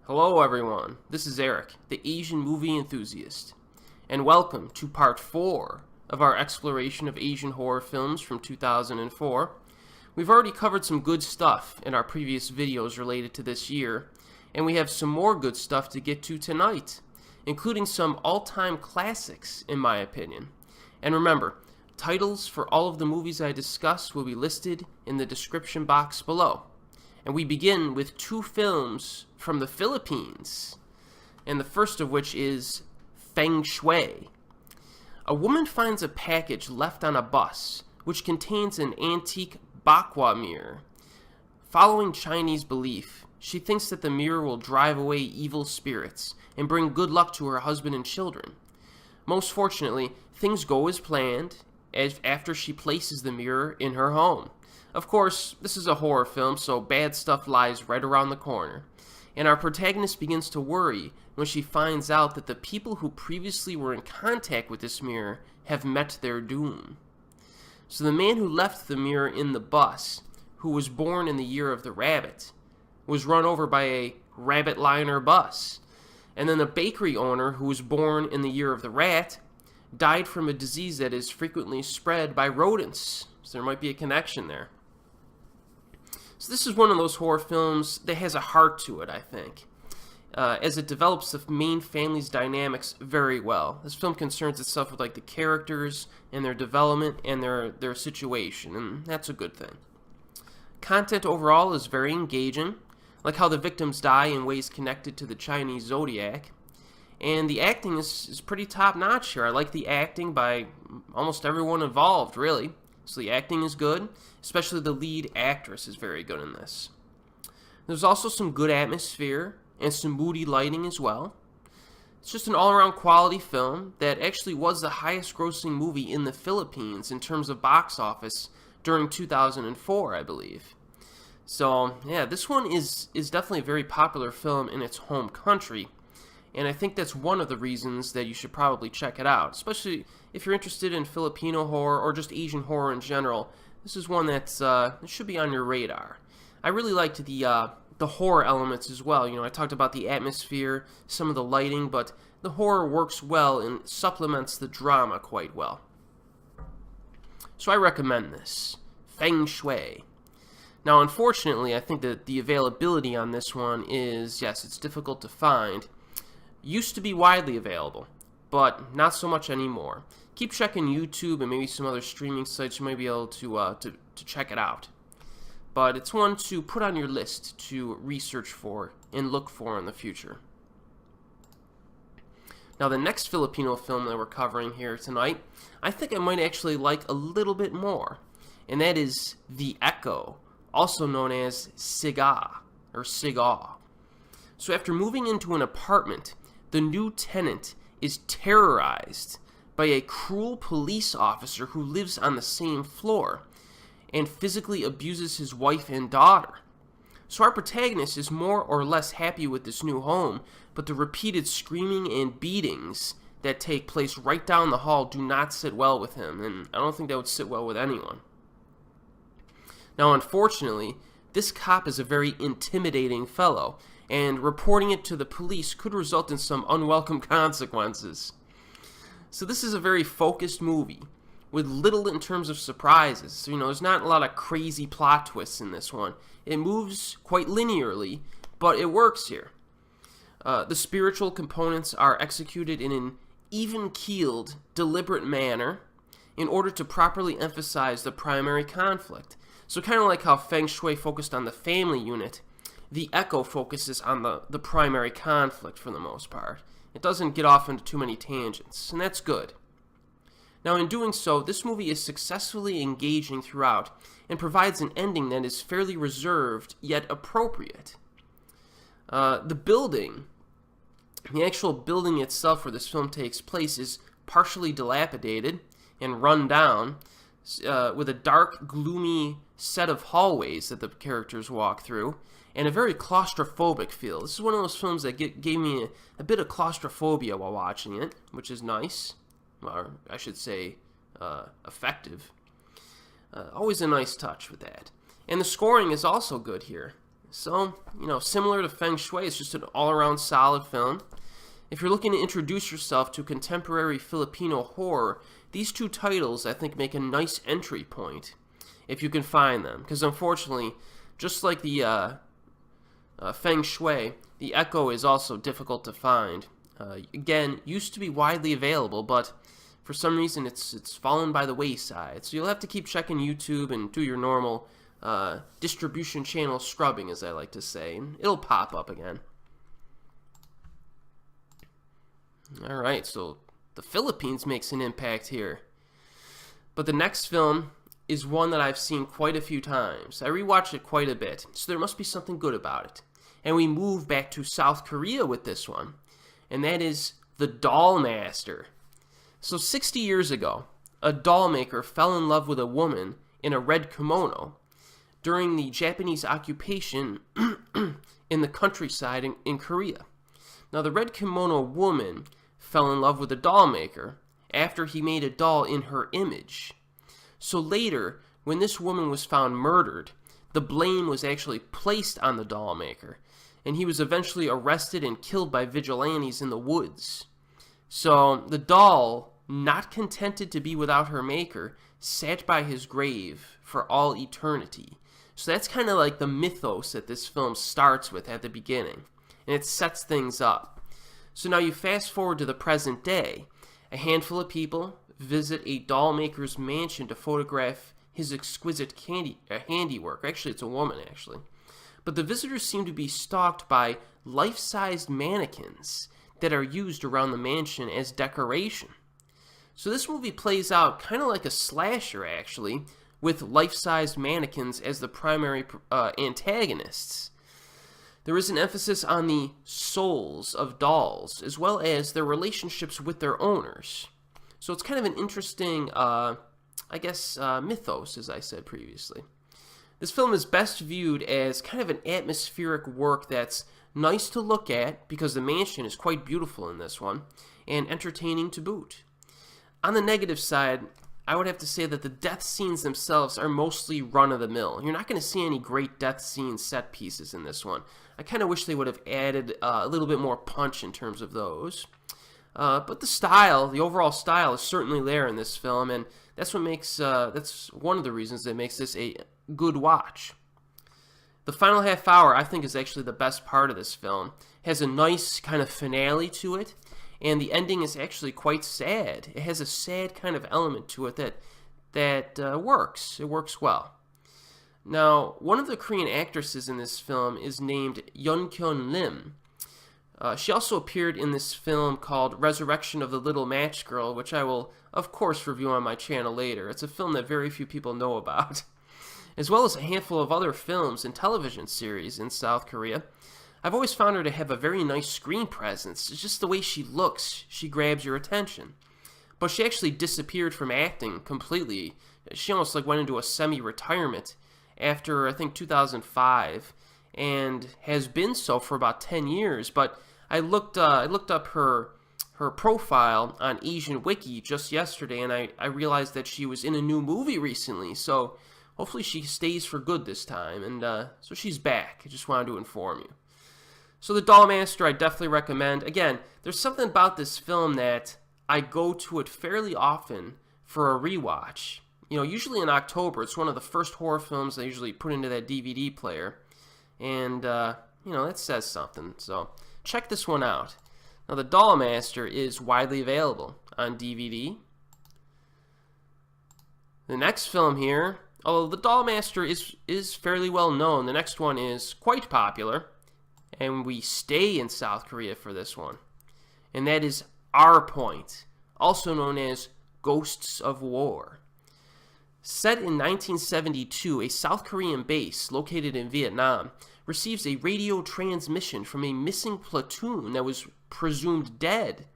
Hello everyone, this is Erik, the Asian movie enthusiast, and welcome to part 4 of our exploration of Asian horror films from 2004. We've already covered some good stuff in our previous videos related to this year, and we have some more good stuff to get to tonight, including some all-time classics in my opinion. And remember, titles for all of the movies I discuss will be listed in the description box below. And we begin with two films from the Philippines, and the first of which is Feng Shui. A woman finds a package left on a bus which contains an antique bakwa mirror. Following Chinese belief, she thinks that the mirror will drive away evil spirits and bring good luck to her husband and children. Most fortunately, things go as planned after she places the mirror in her home. Of course, this is a horror film, so bad stuff lies right around the corner. And our protagonist begins to worry when she finds out that the people who previously were in contact with this mirror have met their doom. So the man who left the mirror in the bus, who was born in the year of the rabbit, was run over by a rabbit liner bus. And then the bakery owner, who was born in the year of the rat, died from a disease that is frequently spread by rodents. So there might be a connection there. So this is one of those horror films that has a heart to it, I think, as it develops the main family's dynamics very well. This film concerns itself with like the characters and their development and their situation, and that's a good thing. Content overall is very engaging, like how the victims die in ways connected to the Chinese zodiac, and the acting is pretty top-notch here. I like the acting by almost everyone involved, really. So the acting is good, especially the lead actress is very good in this. There's also some good atmosphere and some moody lighting as well. It's just an all-around quality film that actually was the highest grossing movie in the Philippines in terms of box office during 2004, I believe. So yeah, this one is definitely a very popular film in its home country, and I think that's one of the reasons that you should probably check it out, especially if you're interested in Filipino horror or just Asian horror in general. This is one that should be on your radar. I really liked the horror elements as well. You know, I talked about the atmosphere, some of the lighting, but the horror works well and supplements the drama quite well. So I recommend this, Feng Shui. Now, unfortunately, I think that the availability on this one is, yes, it's difficult to find. Used to be widely available, but not so much anymore. Keep checking YouTube and maybe some other streaming sites. You might be able to check it out. But it's one to put on your list to research for and look for in the future. Now, the next Filipino film that we're covering here tonight, I think I might actually like a little bit more, and that is The Echo, also known as Siga, or Sigaw. So after moving into an apartment, the new tenant is terrorized by a cruel police officer who lives on the same floor and physically abuses his wife and daughter. So our protagonist is more or less happy with this new home, but the repeated screaming and beatings that take place right down the hall do not sit well with him, and I don't think that would sit well with anyone. Now, unfortunately, this cop is a very intimidating fellow, and reporting it to the police could result in some unwelcome consequences. So this is a very focused movie, with little in terms of surprises. So, you know, there's not a lot of crazy plot twists in this one. It moves quite linearly, but it works here. The spiritual components are executed in an even-keeled, deliberate manner in order to properly emphasize the primary conflict. So kind of like how Feng Shui focused on the family unit, The Echo focuses on the primary conflict for the most part. It doesn't get off into too many tangents, and that's good. Now, in doing so, this movie is successfully engaging throughout and provides an ending that is fairly reserved yet appropriate. The actual building itself where this film takes place is partially dilapidated and run down, with a dark, gloomy set of hallways that the characters walk through, and a very claustrophobic feel. This is one of those films that gave me a bit of claustrophobia while watching it, which is nice, or I should say effective. Always a nice touch with that. And the scoring is also good here. So, similar to Feng Shui, it's just an all-around solid film. If you're looking to introduce yourself to contemporary Filipino horror, these two titles, I think, make a nice entry point, if you can find them. Because unfortunately, just like the Feng Shui, the Echo is also difficult to find. Again, used to be widely available, but for some reason it's fallen by the wayside. So you'll have to keep checking YouTube and do your normal distribution channel scrubbing, as I like to say, and it'll pop up again. Alright, so the Philippines makes an impact here. But the next film is one that I've seen quite a few times. I rewatched it quite a bit, so there must be something good about it. And we move back to South Korea with this one, and that is The Doll Master. So 60 years ago, a doll maker fell in love with a woman in a red kimono during the Japanese occupation in the countryside in Korea. Now, the red kimono woman fell in love with the doll maker after he made a doll in her image. So later, when this woman was found murdered, the blame was actually placed on the doll maker, and he was eventually arrested and killed by vigilantes in the woods. So the doll, not contented to be without her maker, sat by his grave for all eternity. So that's kind of like the mythos that this film starts with at the beginning, and it sets things up. So now you fast forward to the present day. A handful of people visit a doll maker's mansion to photograph his exquisite handiwork. Actually, it's a woman, actually. But the visitors seem to be stalked by life-sized mannequins that are used around the mansion as decoration. So this movie plays out kind of like a slasher, actually, with life-sized mannequins as the primary antagonists. There is an emphasis on the souls of dolls, as well as their relationships with their owners. So it's kind of an interesting, mythos, as I said previously. This film is best viewed as kind of an atmospheric work that's nice to look at, because the mansion is quite beautiful in this one, and entertaining to boot. On the negative side, I would have to say that the death scenes themselves are mostly run-of-the-mill. You're not going to see any great death scene set pieces in this one. I kind of wish they would have added a little bit more punch in terms of those. But the overall style is certainly there in this film, and that's one of the reasons that makes this a good watch. The final half hour, I think, is actually the best part of this film. It has a nice kind of finale to it, and the ending is actually quite sad. It has a sad kind of element to it that works. It works well. Now, one of the Korean actresses in this film is named Yeon Lim. She also appeared in this film called Resurrection of the Little Match Girl, which I will, of course, review on my channel later. It's a film that very few people know about, as well as a handful of other films and television series in South Korea. I've always found her to have a very nice screen presence. It's just the way she looks. She grabs your attention. But she actually disappeared from acting completely. She almost went into a semi-retirement after, I think, 2005, and has been so for about 10 years. But I looked up her profile on Asian Wiki just yesterday, and I realized that she was in a new movie recently. So hopefully she stays for good this time, and so she's back. I just wanted to inform you. So The Doll Master, I definitely recommend. Again, there's something about this film that I go to it fairly often for a rewatch. Usually in October, it's one of the first horror films I usually put into that DVD player. And, that says something. So check this one out. Now, The Doll Master is widely available on DVD. The next film here, although The Doll Master is fairly well known, the next one is quite popular. And we stay in South Korea for this one. And that is Our Point, also known as Ghosts of War. Set in 1972, a South Korean base located in Vietnam receives a radio transmission from a missing platoon that was presumed dead.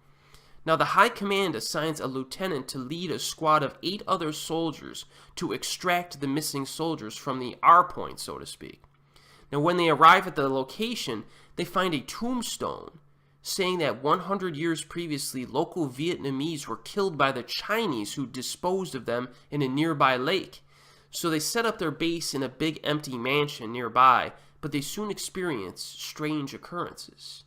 Now, the High Command assigns a lieutenant to lead a squad of 8 other soldiers to extract the missing soldiers from the R point, so to speak. Now, when they arrive at the location, they find a tombstone saying that 100 years previously, local Vietnamese were killed by the Chinese who disposed of them in a nearby lake. So they set up their base in a big empty mansion nearby but they soon experience strange occurrences.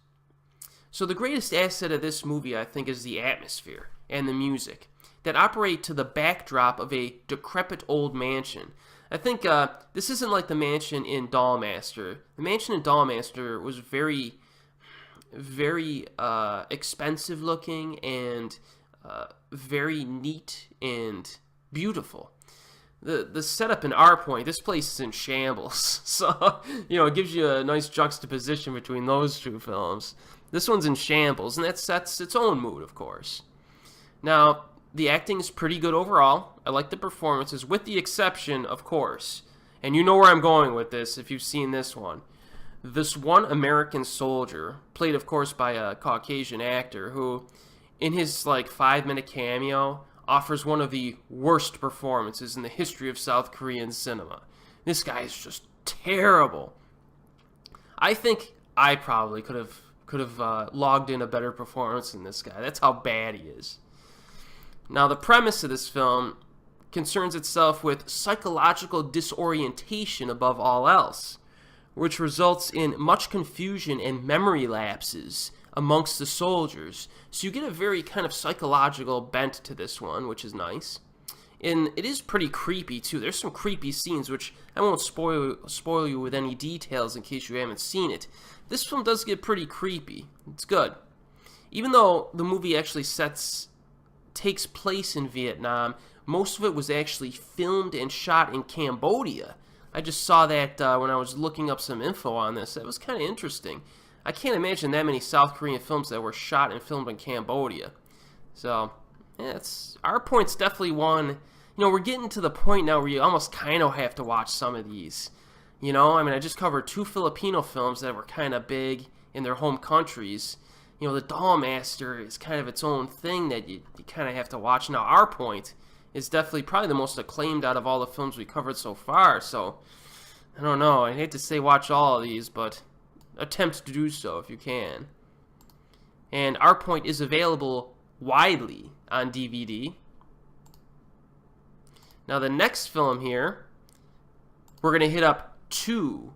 So the greatest asset of this movie, I think, is the atmosphere and the music that operate to the backdrop of a decrepit old mansion. I think this isn't like the mansion in Dollmaster. The mansion in Dollmaster was very, very expensive looking and very neat and beautiful. The setup in our point, this place is in shambles. So, it gives you a nice juxtaposition between those two films. This one's in shambles, and that sets its own mood, of course. Now, the acting is pretty good overall. I like the performances, with the exception, of course, and you know where I'm going with this if you've seen this one. This one American soldier, played, of course, by a Caucasian actor, who, in his, 5-minute cameo, offers one of the worst performances in the history of South Korean cinema. This guy is just terrible. I think I probably could have logged in a better performance than this guy. That's how bad he is. Now, the premise of this film concerns itself with psychological disorientation above all else, which results in much confusion and memory lapses amongst the soldiers. So you get a very kind of psychological bent to this one, which is nice. And it is pretty creepy, too. There's some creepy scenes, which I won't spoil you with any details in case you haven't seen it. This film does get pretty creepy. It's good. Even though the movie actually takes place in Vietnam, most of it was actually filmed and shot in Cambodia. I just saw that when I was looking up some info on this. It was kind of interesting. I can't imagine that many South Korean films that were shot and filmed in Cambodia. So, yeah, our point's definitely one. We're getting to the point now where you almost kind of have to watch some of these. I just covered 2 Filipino films that were kind of big in their home countries. The Dollmaster is kind of its own thing that you kind of have to watch. Now, Our Point is definitely probably the most acclaimed out of all the films we covered so far. So, I don't know. I hate to say watch all of these, but attempt to do so if you can. And Our Point is available widely on DVD. Now, the next film here, we're going to hit up 2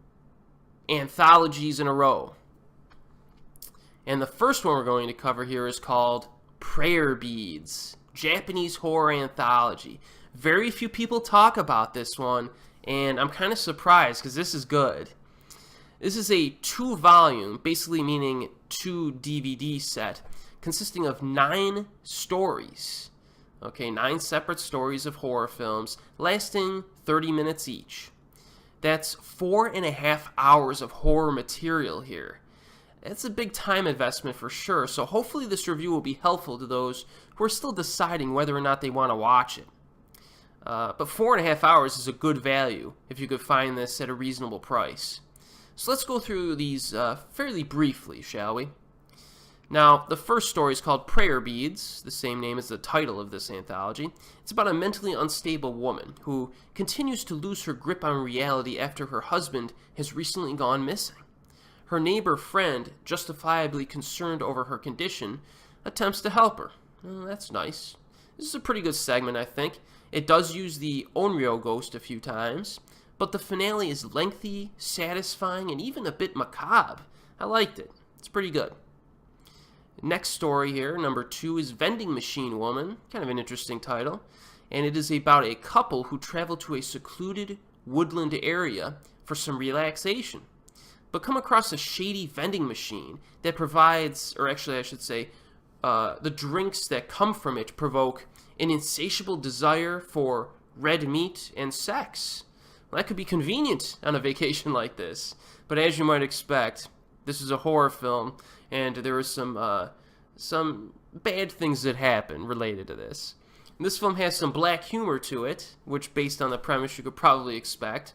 anthologies in a row. And the first one we're going to cover here is called Prayer Beads, Japanese horror anthology. Very few people talk about this one, and I'm kind of surprised because this is good. This is a 2-volume, basically meaning 2 DVD set, consisting of 9 stories. Okay, 9 separate stories of horror films, lasting 30 minutes each. That's 4.5 hours of horror material here. It's a big time investment for sure, so hopefully this review will be helpful to those who are still deciding whether or not they want to watch it. But 4.5 hours is a good value if you could find this at a reasonable price. So let's go through these fairly briefly, shall we? Now, the first story is called Prayer Beads, the same name as the title of this anthology. It's about a mentally unstable woman who continues to lose her grip on reality after her husband has recently gone missing. Her neighbor friend, justifiably concerned over her condition, attempts to help her. That's nice. This is a pretty good segment, I think. It does use the Onryo ghost a few times, but the finale is lengthy, satisfying, and even a bit macabre. I liked it. It's pretty good. Next story here, number 2, is Vending Machine Woman. Kind of an interesting title. And it is about a couple who travel to a secluded woodland area for some relaxation, but come across a shady vending machine that provides, or actually I should say, the drinks that come from it provoke an insatiable desire for red meat and sex. Well, that could be convenient on a vacation like this, but as you might expect, this is a horror film, and there are some bad things that happen related to this. And this film has some black humor to it, which based on the premise you could probably expect.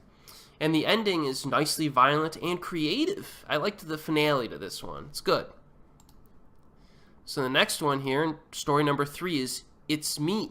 And the ending is nicely violent and creative. I liked the finale to this one. It's good. So the next one here, story number 3, is It's Me.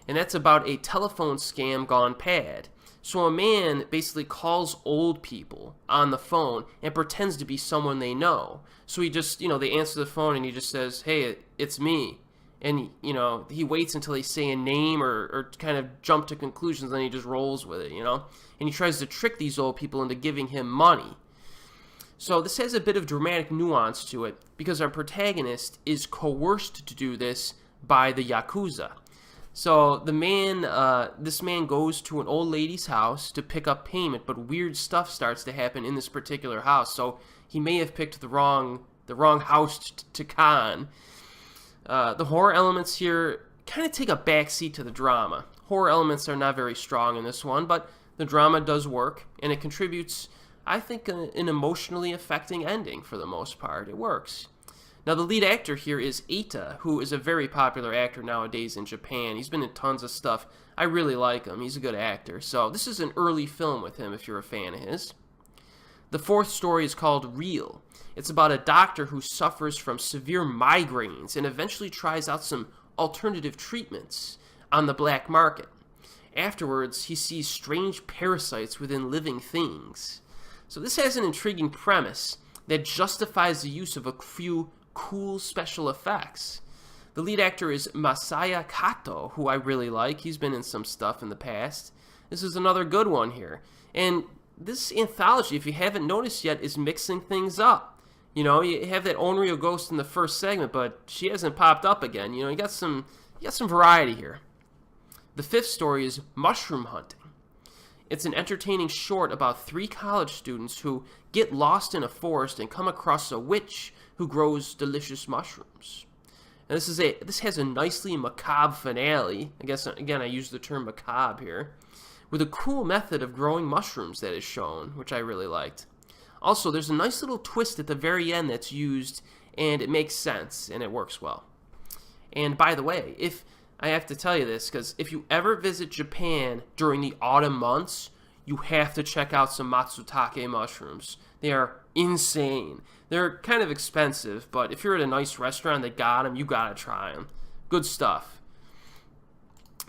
And that's about a telephone scam gone bad. So a man basically calls old people on the phone and pretends to be someone they know. So he just, they answer the phone and he just says, "Hey, it's me." and he waits until they say a name or kind of jump to conclusions, then he just rolls with it, and he tries to trick these old people into giving him money. So this has a bit of dramatic nuance to it, because our protagonist is coerced to do this by the Yakuza. So this man goes to an old lady's house to pick up payment, but weird stuff starts to happen in this particular house. So he may have picked the wrong house to con. The horror elements here kind of take a backseat to the drama. Horror elements are not very strong in this one, but the drama does work, and it contributes, I think, an emotionally affecting ending for the most part. It works. Now, the lead actor here is Eita, who is a very popular actor nowadays in Japan. He's been in tons of stuff. I really like him. He's a good actor. So this is an early film with him if you're a fan of his. The fourth story is called Real. It's about a doctor who suffers from severe migraines and eventually tries out some alternative treatments on the black market. Afterwards, he sees strange parasites within living things. So this has an intriguing premise that justifies the use of a few cool special effects. The lead actor is Masaya Kato, who I really like. He's been in some stuff in the past. This is another good one here. And this anthology, if you haven't noticed yet, is mixing things up. You have that Onryo ghost in the first segment, but she hasn't popped up again. You got some variety here. The fifth story is Mushroom Hunting. It's an entertaining short about 3 college students who get lost in a forest and come across a witch who grows delicious mushrooms. And this has a nicely macabre finale. I guess, again, I use the term macabre here, with a cool method of growing mushrooms that is shown, which I really liked. Also, there's a nice little twist at the very end that's used, and it makes sense, and it works well. And by the way, I have to tell you this, because if you ever visit Japan during the autumn months, you have to check out some matsutake mushrooms. They are insane. They're kind of expensive, but if you're at a nice restaurant that got them, you gotta try them. Good stuff.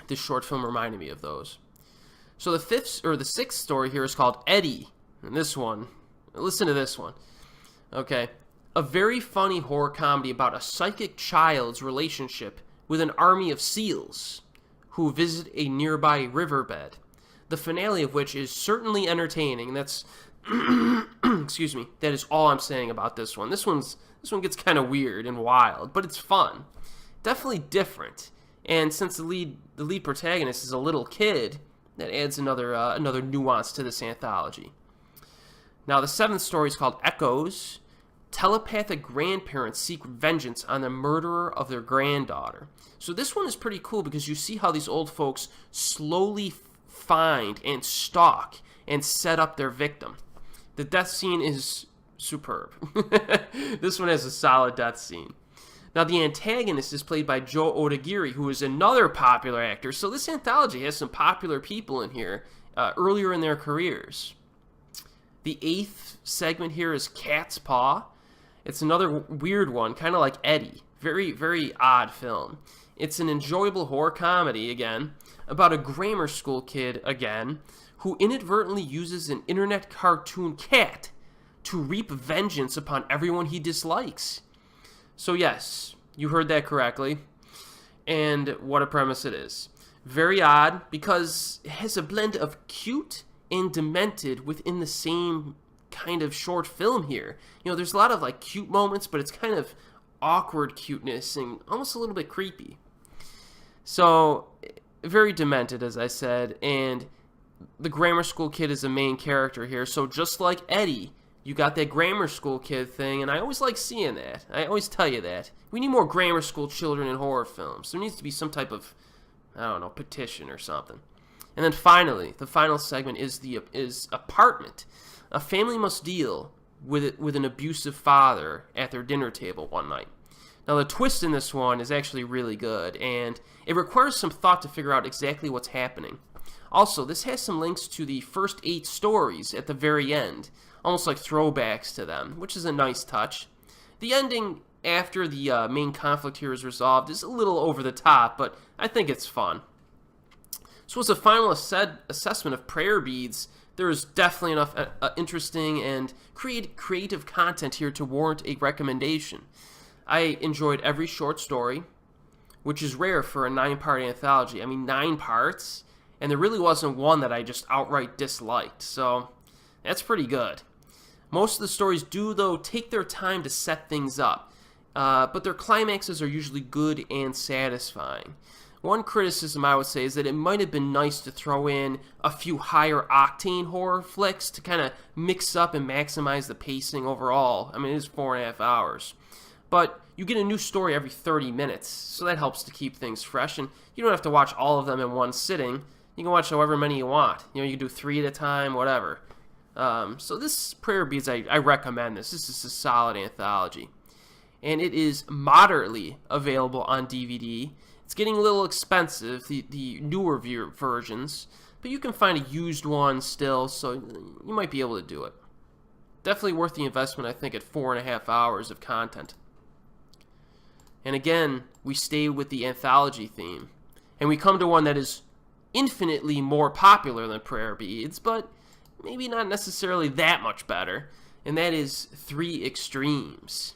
This short film reminded me of those. So the sixth story here is called Eddie. And this one, listen to this one. Okay. A very funny horror comedy about a psychic child's relationship with an army of seals who visit a nearby riverbed. The finale of which is certainly entertaining. That's excuse me. That is all I'm saying about this one. This one gets kind of weird and wild, but it's fun. Definitely different. And since the lead protagonist is a little kid, that adds another nuance to this anthology. Now, the seventh story is called Echoes. Telepathic grandparents seek vengeance on the murderer of their granddaughter. So this one is pretty cool because you see how these old folks slowly find and stalk and set up their victim. The death scene is superb. This one has a solid death scene. Now, the antagonist is played by Joe Odagiri, who is another popular actor. So this anthology has some popular people in here earlier in their careers. The eighth segment here is Cat's Paw. It's another weird one, kind of like Eddie. Very, very odd film. It's an enjoyable horror comedy, again, about a grammar school kid, again, who inadvertently uses an internet cartoon cat to reap vengeance upon everyone he dislikes. So yes, you heard that correctly. And what a premise it is. Very odd, because it has a blend of cute and demented within the same kind of short film here. There's a lot of cute moments, but it's kind of awkward cuteness and almost a little bit creepy. So, very demented, as I said, and the grammar school kid is the main character here. So just like Eddie, you got that grammar school kid thing, and I always like seeing that. I always tell you that. We need more grammar school children in horror films. There needs to be some type of, petition or something. And then finally, the final segment is Apartment. A family must deal with an abusive father at their dinner table one night. Now, the twist in this one is actually really good, and it requires some thought to figure out exactly what's happening. Also, this has some links to the first 8 stories at the very end, almost like throwbacks to them, which is a nice touch. The ending, after the main conflict here is resolved, is a little over the top, but I think it's fun. So as a final assessment of Prayer Beads, there is definitely enough interesting and creative content here to warrant a recommendation. I enjoyed every short story. which is rare for a 9-part anthology. I mean, 9 parts, and there really wasn't one that I just outright disliked, so that's pretty good. Most of the stories do, though, take their time to set things up, but their climaxes are usually good and satisfying. One criticism I would say is that it might have been nice to throw in a few higher octane horror flicks to kind of mix up and maximize the pacing overall. I mean, it is 4.5 hours. But you get a new story every 30 minutes, so that helps to keep things fresh, and you don't have to watch all of them in one sitting. You can watch however many you want. You know, you can do 3 at a time, whatever. So this Prayer Beads, I recommend this. This is a solid anthology. And it is moderately available on DVD. It's getting a little expensive, the newer versions, but you can find a used one still, so you might be able to do it. Definitely worth the investment, I think, at 4.5 hours of content. And again, we stay with the anthology theme, and we come to one that is infinitely more popular than Prayer Beads, but maybe not necessarily that much better, and that is 3 Extremes.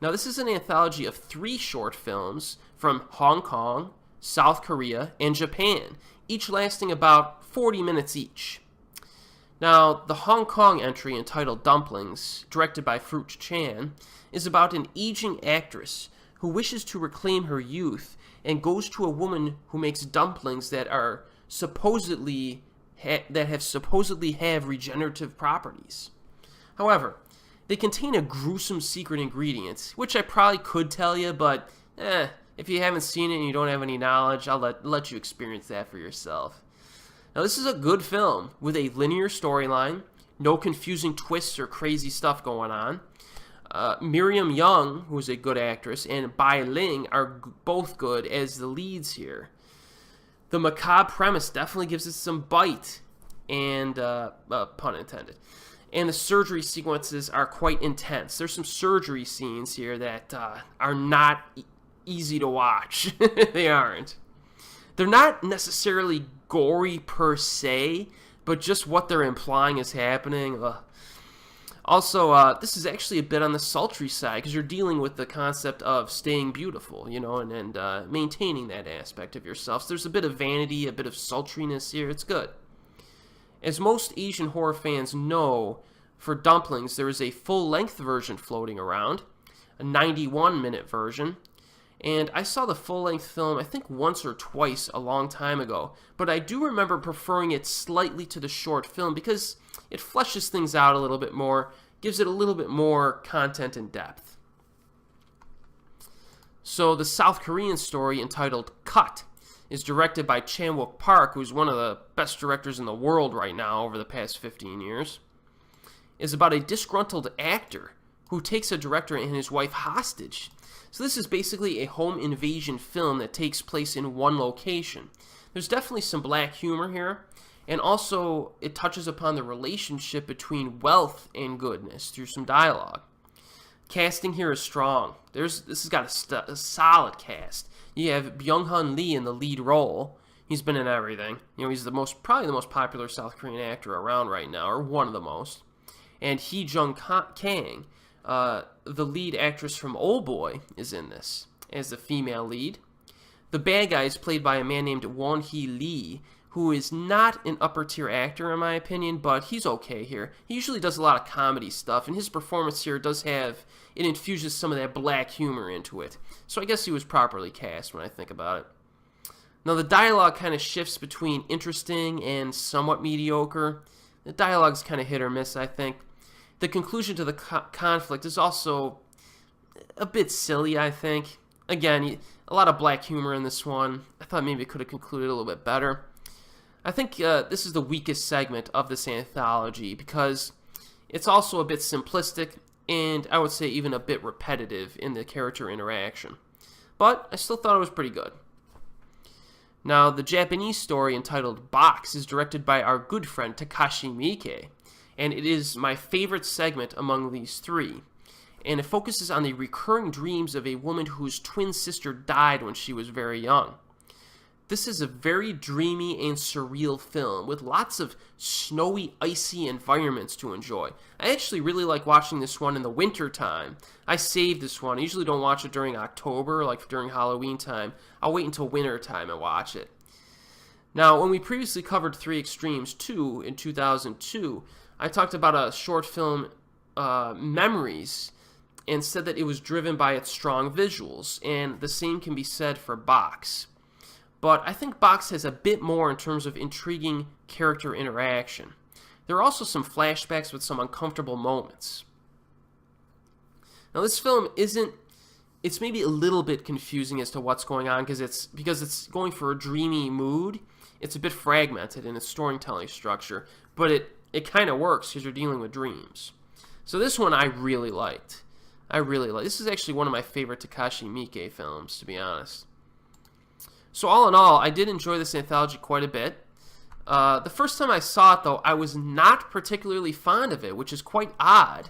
Now, this is an anthology of 3 short films from Hong Kong, South Korea, and Japan, each lasting about 40 minutes each. Now, the Hong Kong entry, entitled Dumplings, directed by Fruit Chan, is about an aging actress who wishes to reclaim her youth and goes to a woman who makes dumplings that are supposedly have regenerative properties. However, they contain a gruesome secret ingredient, which I probably could tell you, but if you haven't seen it and you don't have any knowledge, I'll let you experience that for yourself. Now, this is a good film with a linear storyline, no confusing twists or crazy stuff going on. Miriam Young, who is a good actress, and Bai Ling are both good as the leads here. The macabre premise definitely gives it some bite, and pun intended. And the surgery sequences are quite intense. There's some surgery scenes here that are not easy to watch. They aren't. They're not necessarily gory per se, but just what they're implying is happening. Also, this is actually a bit on the sultry side, because you're dealing with the concept of staying beautiful, you know, and maintaining that aspect of yourself. So there's a bit of vanity, a bit of sultriness here. It's good. As most Asian horror fans know, for Dumplings, there is a full-length version floating around, a 91-minute version, and I saw the full-length film, I think, once or twice a long time ago, but I do remember preferring it slightly to the short film because it fleshes things out a little bit more, gives it a little bit more content and depth. So the South Korean story, entitled Cut, is directed by Chan-wook Park, who's one of the best directors in the world right now over the past 15 years. Is about a disgruntled actor who takes a director and his wife hostage. So this is basically a home invasion film that takes place in one location. There's definitely some black humor here, and also it touches upon the relationship between wealth and goodness through some dialogue. Casting here is strong. This has got a solid cast. You have Byung-hun Lee in the lead role. He's been in everything. You know, he's probably the most popular South Korean actor around right now, or one of the most. And Hee Jung Kang, the lead actress from Oldboy, is in this as the female lead. The bad guy is played by a man named Won-hee Lee, who is not an upper-tier actor in my opinion, but he's okay here. He usually does a lot of comedy stuff, and his performance here it infuses some of that black humor into it. So I guess he was properly cast when I think about it. Now, the dialogue kind of shifts between interesting and somewhat mediocre. The dialogue's kind of hit or miss, I think. The conclusion to the conflict is also a bit silly, I think. Again, a lot of black humor in this one. I thought maybe it could have concluded a little bit better. I think this is the weakest segment of this anthology because it's also a bit simplistic and I would say even a bit repetitive in the character interaction. But I still thought it was pretty good. Now, the Japanese story entitled Box is directed by our good friend Takashi Miike, and it is my favorite segment among these 3. And it focuses on the recurring dreams of a woman whose twin sister died when she was very young. This is a very dreamy and surreal film with lots of snowy, icy environments to enjoy. I actually really like watching this one in the winter time. I save this one. I usually don't watch it during October, like during Halloween time. I'll wait until winter time and watch it. Now, when we previously covered Three Extremes 2 in 2002, I talked about a short film, Memories, and said that it was driven by its strong visuals, and the same can be said for Box. But I think Box has a bit more in terms of intriguing character interaction. There are also some flashbacks with some uncomfortable moments. Now this film it's maybe a little bit confusing as to what's going on because it's going for a dreamy mood. It's a bit fragmented in its storytelling structure, but it kind of works because you're dealing with dreams. So this one I really liked. This is actually one of my favorite Takashi Miike films, to be honest. So all in all, I did enjoy this anthology quite a bit. The first time I saw it, though, I was not particularly fond of it, which is quite odd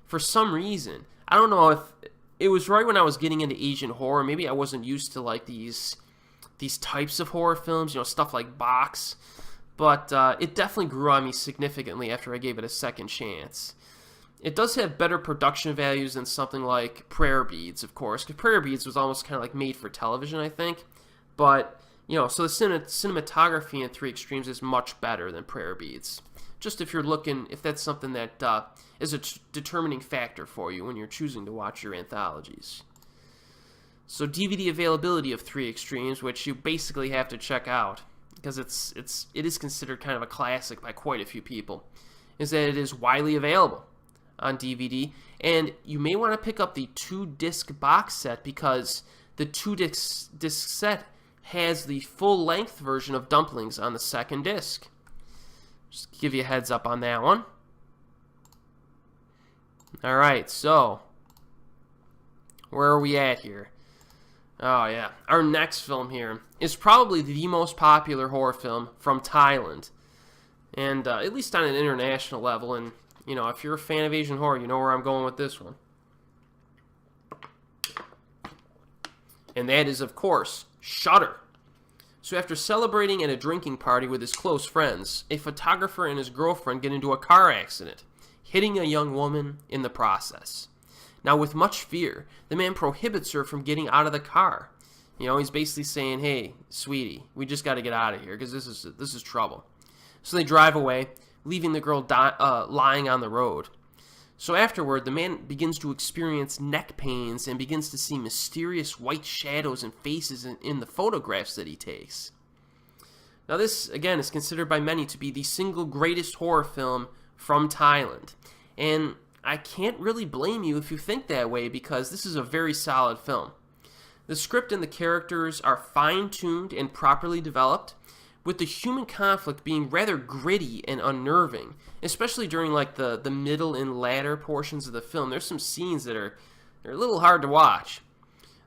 for some reason. I don't know if it was right when I was getting into Asian horror. Maybe I wasn't used to like these types of horror films, stuff like Box. But it definitely grew on me significantly after I gave it a second chance. It does have better production values than something like Prayer Beads, of course, because Prayer Beads was almost kind of like made for television, I think. But, so the cinematography in Three Extremes is much better than Prayer Beads. Just if that's something that is a determining factor for you when you're choosing to watch your anthologies. So DVD availability of Three Extremes, which you basically have to check out, because it is considered kind of a classic by quite a few people, is that it is widely available on DVD, and you may want to pick up the 2-disc box set because the 2-disc set has the full-length version of Dumplings on the second disc. Just give you a heads up on that one. Alright, so where are we at here? Oh yeah, our next film here is probably the most popular horror film from Thailand. And at least on an international level, and if you're a fan of Asian horror, you know where I'm going with this one. And that is, of course, Shudder. So after celebrating at a drinking party with his close friends, a photographer and his girlfriend get into a car accident, hitting a young woman in the process. Now, with much fear, the man prohibits her from getting out of the car. He's basically saying, "Hey, sweetie, we just got to get out of here because this is trouble." So they drive away, leaving the girl lying on the road. So afterward, the man begins to experience neck pains and begins to see mysterious white shadows and faces in the photographs that he takes. Now this, again, is considered by many to be the single greatest horror film from Thailand. And I can't really blame you if you think that way because this is a very solid film. The script and the characters are fine-tuned and properly developed, with the human conflict being rather gritty and unnerving, especially during like the middle and latter portions of the film. There's some scenes that are a little hard to watch.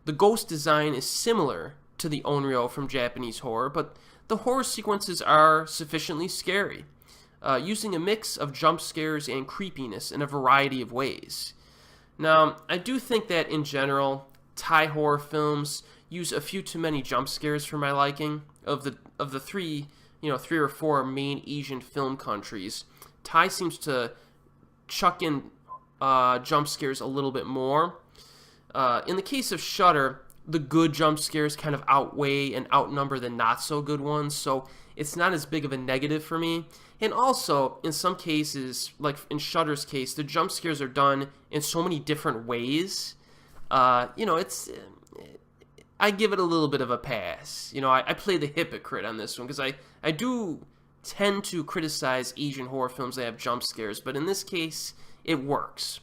The ghost design is similar to the onryo from Japanese horror, but the horror sequences are sufficiently scary, using a mix of jump scares and creepiness in a variety of ways. Now, I do think that in general, Thai horror films use a few too many jump scares for my liking. Of the three or four main Asian film countries, Thai seems to chuck in jump scares a little bit more. In the case of Shudder, the good jump scares kind of outweigh and outnumber the not so good ones, so it's not as big of a negative for me. And also, in some cases, like in Shudder's case, the jump scares are done in so many different ways. I give it a little bit of a pass. I play the hypocrite on this one because I do tend to criticize Asian horror films that have jump scares, but in this case, it works.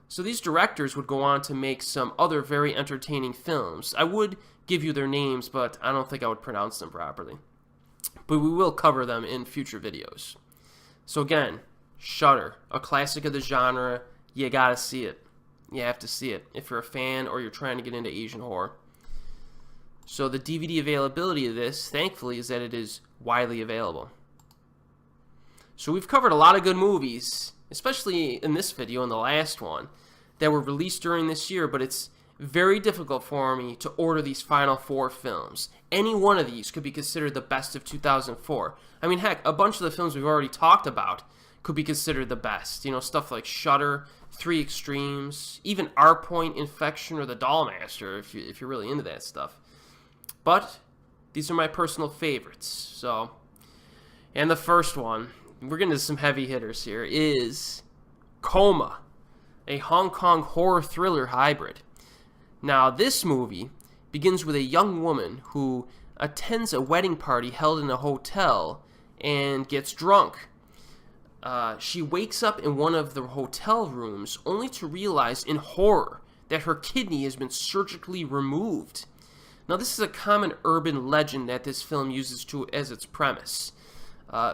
So these directors would go on to make some other very entertaining films. I would give you their names, but I don't think I would pronounce them properly. But we will cover them in future videos. So again, Shudder, a classic of the genre. You gotta see it. You have to see it if you're a fan or you're trying to get into Asian horror. So the DVD availability of this, thankfully, is that it is widely available. So we've covered a lot of good movies, especially in this video and the last one, that were released during this year, but it's very difficult for me to order these final 4 films. Any one of these could be considered the best of 2004. I mean, heck, a bunch of the films we've already talked about could be considered the best. You know, stuff like Shudder, Three Extremes, even R Point, Infection, or The Dollmaster, if you're really into that stuff. But these are my personal favorites. So, and the first one, we're getting to some heavy hitters here, is Coma, a Hong Kong horror thriller hybrid. Now, this movie begins with a young woman who attends a wedding party held in a hotel and gets drunk. She wakes up in one of the hotel rooms only to realize in horror that her kidney has been surgically removed. Now, this is a common urban legend that this film uses as its premise.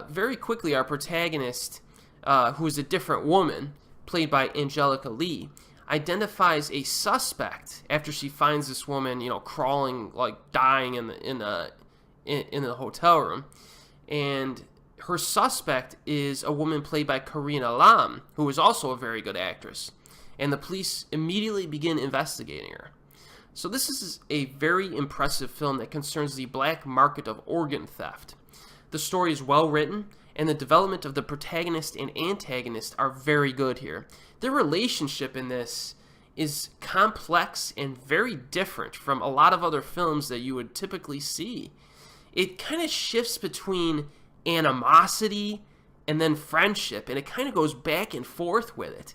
Very quickly, our protagonist, who is a different woman, played by Angelica Lee, identifies a suspect after she finds this woman, you know, crawling, like dying in the hotel room. And her suspect is a woman played by Karina Lam, who is also a very good actress. And the police immediately begin investigating her. So this is a very impressive film that concerns the black market of organ theft. The story is well written, and the development of the protagonist and antagonist are very good here. Their relationship in this is complex and very different from a lot of other films that you would typically see. It kind of shifts between animosity and then friendship, and it kind of goes back and forth with it,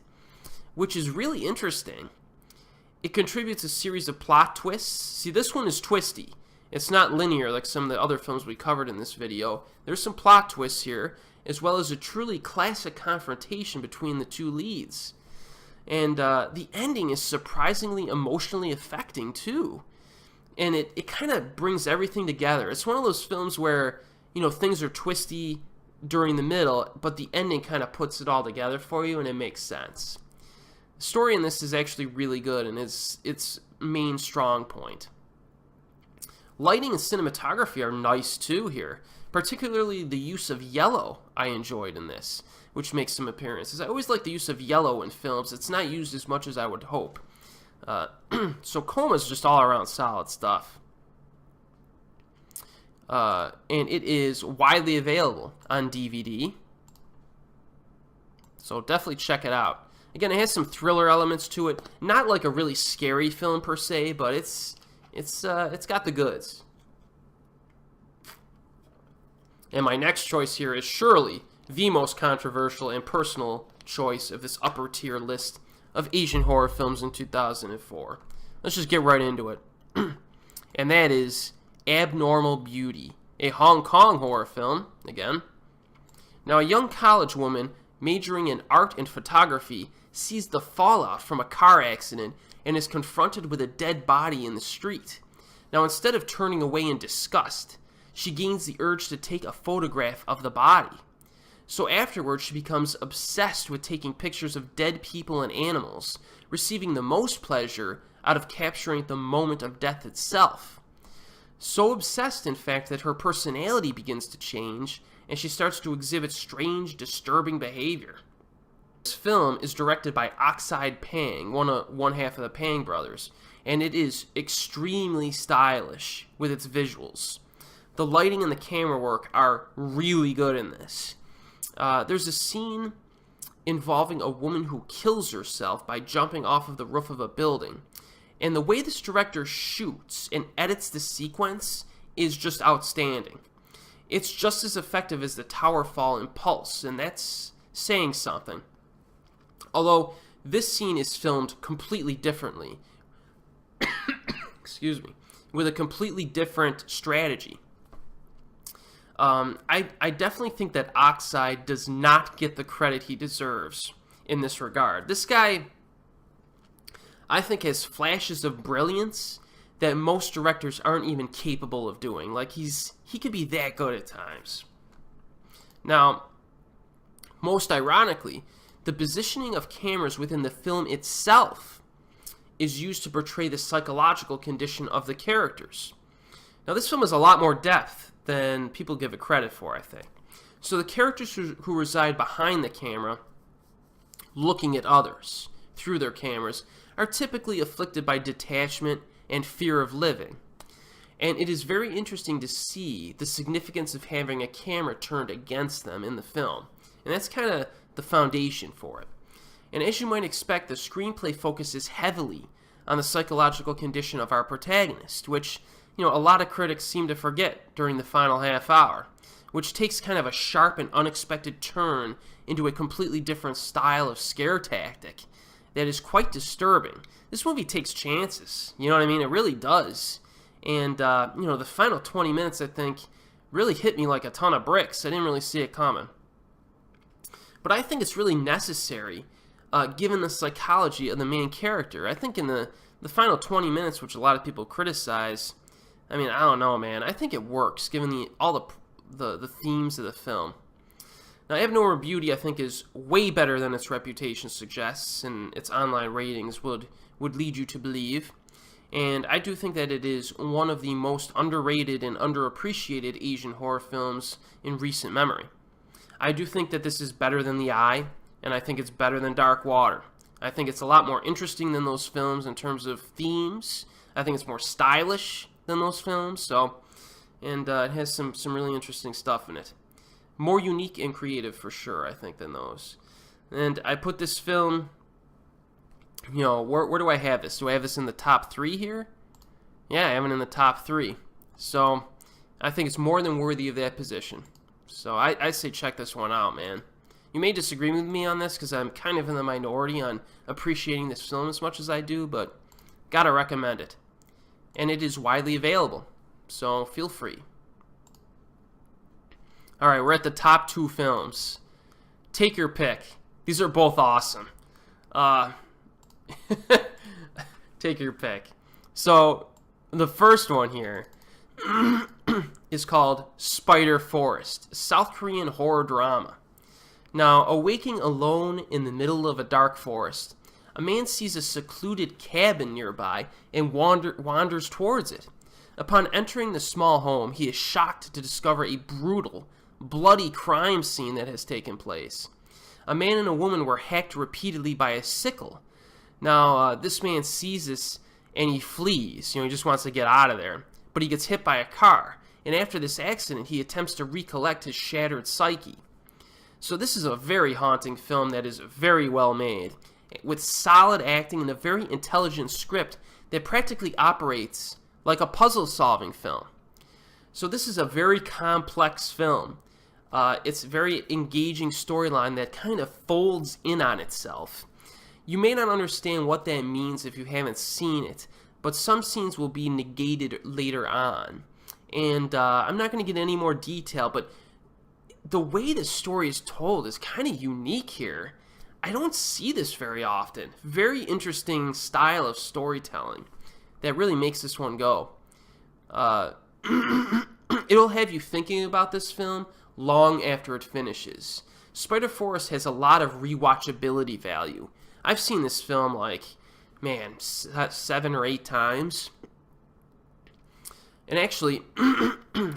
which is really interesting. It contributes a series of plot twists. See, this one is twisty. It's not linear like some of the other films we covered in this video. There's some plot twists here, as well as a truly classic confrontation between the two leads. And the ending is surprisingly emotionally affecting, too. And it kind of brings everything together. It's one of those films where, you know, things are twisty during the middle, but the ending kind of puts it all together for you, and it makes sense. The story in this is actually really good, and is its main strong point. Lighting and cinematography are nice too here, particularly the use of yellow I enjoyed in this, which makes some appearances. I always like the use of yellow in films. It's not used as much as I would hope. So Coma is just all around solid stuff. And it is widely available on DVD, so definitely check it out. Again, it has some thriller elements to it. Not like a really scary film per se, but it's got the goods. And my next choice here is surely the most controversial and personal choice of this upper tier list of Asian horror films in 2004. Let's just get right into it. And that is Abnormal Beauty, a Hong Kong horror film, again. Now, a young college woman majoring in art and photography sees the fallout from a car accident and is confronted with a dead body in the street. Now, instead of turning away in disgust, she gains the urge to take a photograph of the body. So afterwards, she becomes obsessed with taking pictures of dead people and animals, receiving the most pleasure out of capturing the moment of death itself. So obsessed, in fact, that her personality begins to change, and she starts to exhibit strange, disturbing behavior. This film is directed by Oxide Pang, one half of the Pang brothers, and it is extremely stylish with its visuals. The lighting and the camera work are really good in this. There's a scene involving a woman who kills herself by jumping off of the roof of a building. And the way this director shoots and edits the sequence is just outstanding. It's just as effective as the tower fall in Pulse, and that's saying something. Although this scene is filmed completely differently. Excuse me. With a completely different strategy. I definitely think that Oxide does not get the credit he deserves in this regard. This guy, I think, has flashes of brilliance that most directors aren't even capable of doing. Like, he could be that good at times. Now, most ironically, the positioning of cameras within the film itself is used to portray the psychological condition of the characters. Now, this film has a lot more depth than people give it credit for, I think. So the characters who reside behind the camera, looking at others through their cameras are typically afflicted by detachment and fear of living. And it is very interesting to see the significance of having a camera turned against them in the film. And that's kind of the foundation for it. And as you might expect, the screenplay focuses heavily on the psychological condition of our protagonist, which, a lot of critics seem to forget during the final half hour, which takes kind of a sharp and unexpected turn into a completely different style of scare tactic that is quite disturbing. This movie takes chances, you know what I mean? It really does. And, the final 20 minutes, I think, really hit me like a ton of bricks. I didn't really see it coming. But I think it's really necessary, given the psychology of the main character. I think in the final 20 minutes, which a lot of people criticize, I don't know, man. I think it works, given all the themes of the film. Now, Abnormal Beauty, I think, is way better than its reputation suggests, and its online ratings would lead you to believe. And I do think that it is one of the most underrated and underappreciated Asian horror films in recent memory. I do think that this is better than The Eye, and I think it's better than Dark Water. I think it's a lot more interesting than those films in terms of themes. I think it's more stylish than those films, and it has some really interesting stuff in it. More unique and creative, for sure, I think, than those. And I put this film, where do I have this? Do I have this in the top 3 here? Yeah, I have it in the top 3. So, I think it's more than worthy of that position. So, I say check this one out, man. You may disagree with me on this, because I'm kind of in the minority on appreciating this film as much as I do, but gotta recommend it. And it is widely available, so feel free. Alright, we're at the top 2 films. Take your pick. These are both awesome. Take your pick. So, the first one here is called Spider Forest, a South Korean horror drama. Now, awaking alone in the middle of a dark forest, a man sees a secluded cabin nearby and wanders towards it. Upon entering the small home, he is shocked to discover a brutal, bloody crime scene that has taken place. A man and a woman were hacked repeatedly by a sickle. Now, this man sees this and he flees. He just wants to get out of there. But he gets hit by a car. And after this accident, he attempts to recollect his shattered psyche. So this is a very haunting film that is very well made, with solid acting and a very intelligent script that practically operates like a puzzle-solving film. So this is a very complex film. It's a very engaging storyline that kind of folds in on itself. You may not understand what that means if you haven't seen it, but some scenes will be negated later on. And I'm not going to get any more detail, but the way the story is told is kind of unique here. I don't see this very often. Very interesting style of storytelling that really makes this one go. It'll have you thinking about this film long after it finishes. Spider Forest has a lot of rewatchability value. I've seen this film 7 or 8 times. And actually,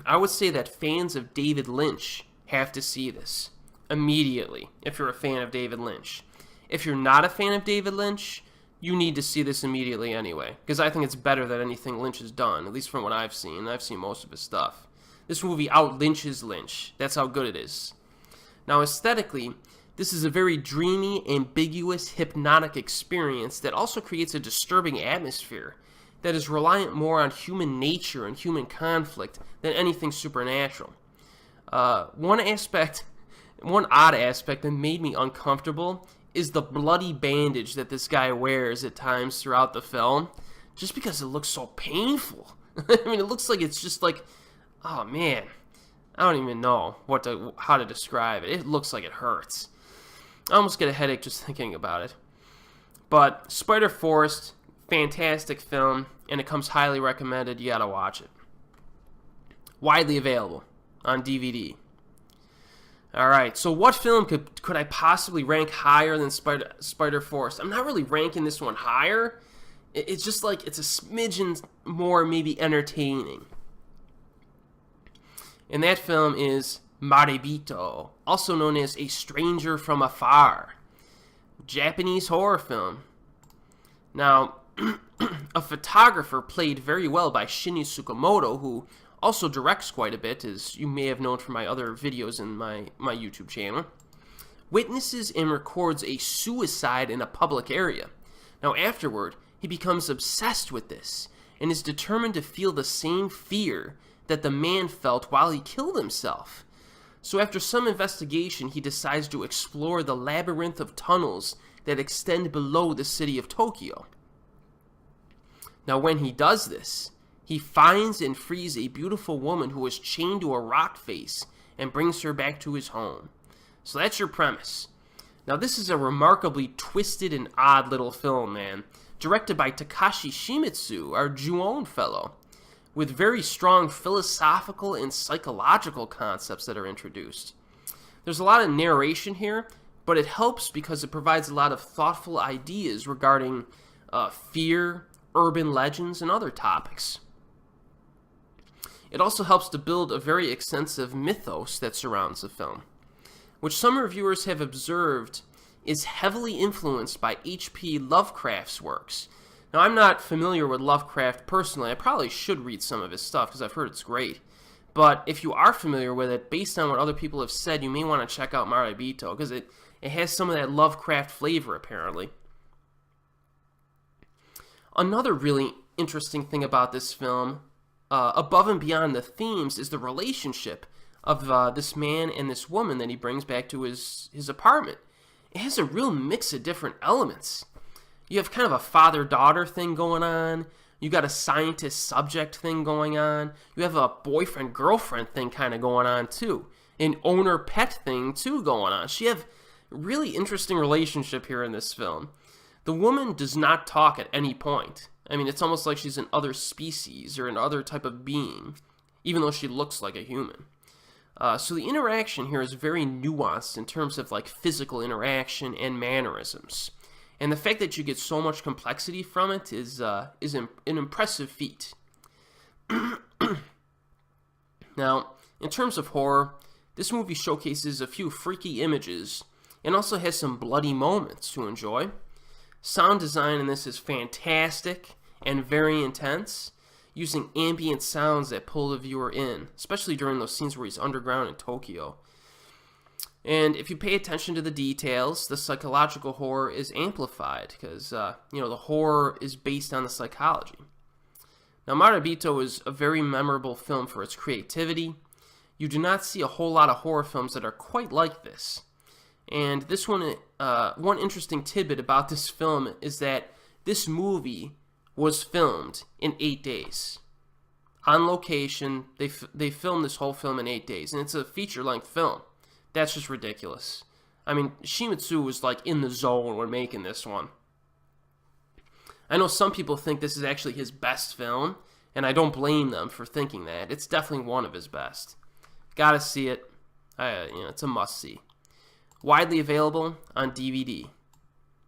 I would say that fans of David Lynch have to see this immediately if you're a fan of David Lynch. If you're not a fan of David Lynch, you need to see this immediately anyway, because I think it's better than anything Lynch has done, at least from what I've seen. I've seen most of his stuff. This movie out-Lynches Lynch. That's how good it is. Now, aesthetically, this is a very dreamy, ambiguous, hypnotic experience that also creates a disturbing atmosphere that is reliant more on human nature and human conflict than anything supernatural. One odd aspect that made me uncomfortable is the bloody bandage that this guy wears at times throughout the film, just because it looks so painful. It looks like it's just oh man, I don't even know how to describe it. It looks like it hurts. I almost get a headache just thinking about it. But Spider Forest, fantastic film, and it comes highly recommended. You gotta watch it. Widely available on DVD. Alright, so what film could I possibly rank higher than Spider Forest? I'm not really ranking this one higher. It's just it's a smidgen more maybe entertaining. And that film is Marabito, also known as A Stranger from Afar. Japanese horror film. Now, a photographer played very well by Shinya Tsukamoto, who also directs quite a bit, as you may have known from my other videos in my YouTube channel, witnesses and records a suicide in a public area. Now, afterward, he becomes obsessed with this and is determined to feel the same fear that the man felt while he killed himself. So after some investigation, he decides to explore the labyrinth of tunnels that extend below the city of Tokyo. Now, when he does this, he finds and frees a beautiful woman who is chained to a rock face and brings her back to his home. So that's your premise. Now, this is a remarkably twisted and odd little film, man. Directed by Takashi Shimizu, our Ju-on fellow, with very strong philosophical and psychological concepts that are introduced. There's a lot of narration here, but it helps because it provides a lot of thoughtful ideas regarding fear, urban legends, and other topics. It also helps to build a very extensive mythos that surrounds the film, which some reviewers have observed is heavily influenced by H.P. Lovecraft's works. Now, I'm not familiar with Lovecraft personally. I probably should read some of his stuff because I've heard it's great. But if you are familiar with it, based on what other people have said, you may want to check out Marabito because it has some of that Lovecraft flavor, apparently. Another really interesting thing about this film, above and beyond the themes, is the relationship of this man and this woman that he brings back to his apartment. It has a real mix of different elements. You have kind of a father-daughter thing going on. You got a scientist-subject thing going on. You have a boyfriend-girlfriend thing kind of going on, too. An owner-pet thing, too, going on. So you have a really interesting relationship here in this film. The woman does not talk at any point. I mean, it's almost like she's an other species or an other type of being, even though she looks like a human. So the interaction here is very nuanced in terms of like physical interaction and mannerisms. And the fact that you get so much complexity from it is an impressive feat. Now, in terms of horror, this movie showcases a few freaky images and also has some bloody moments to enjoy. Sound design in this is fantastic and very intense, using ambient sounds that pull the viewer in, especially during those scenes where he's underground in Tokyo. And if you pay attention to the details, the psychological horror is amplified because, the horror is based on the psychology. Now, Marabito is a very memorable film for its creativity. You do not see a whole lot of horror films that are quite like this. And this one interesting tidbit about this film is that this movie was filmed in 8 days. On location, they filmed this whole film in 8 days, and it's a feature-length film. That's just ridiculous. I mean, Shimizu was like in the zone when making this one. I know some people think this is actually his best film, and I don't blame them for thinking that. It's definitely one of his best. Gotta see it. It's a must-see. Widely available on DVD.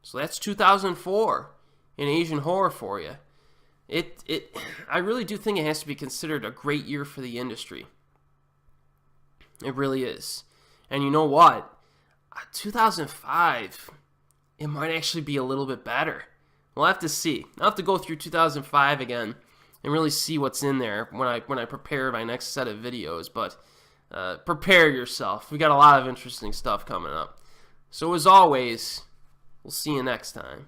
So that's 2004 in Asian horror for you. I really do think it has to be considered a great year for the industry. It really is. And you know what? 2005, it might actually be a little bit better. We'll have to see. I'll have to go through 2005 again and really see what's in there when I prepare my next set of videos. But prepare yourself. We got a lot of interesting stuff coming up. So as always, we'll see you next time.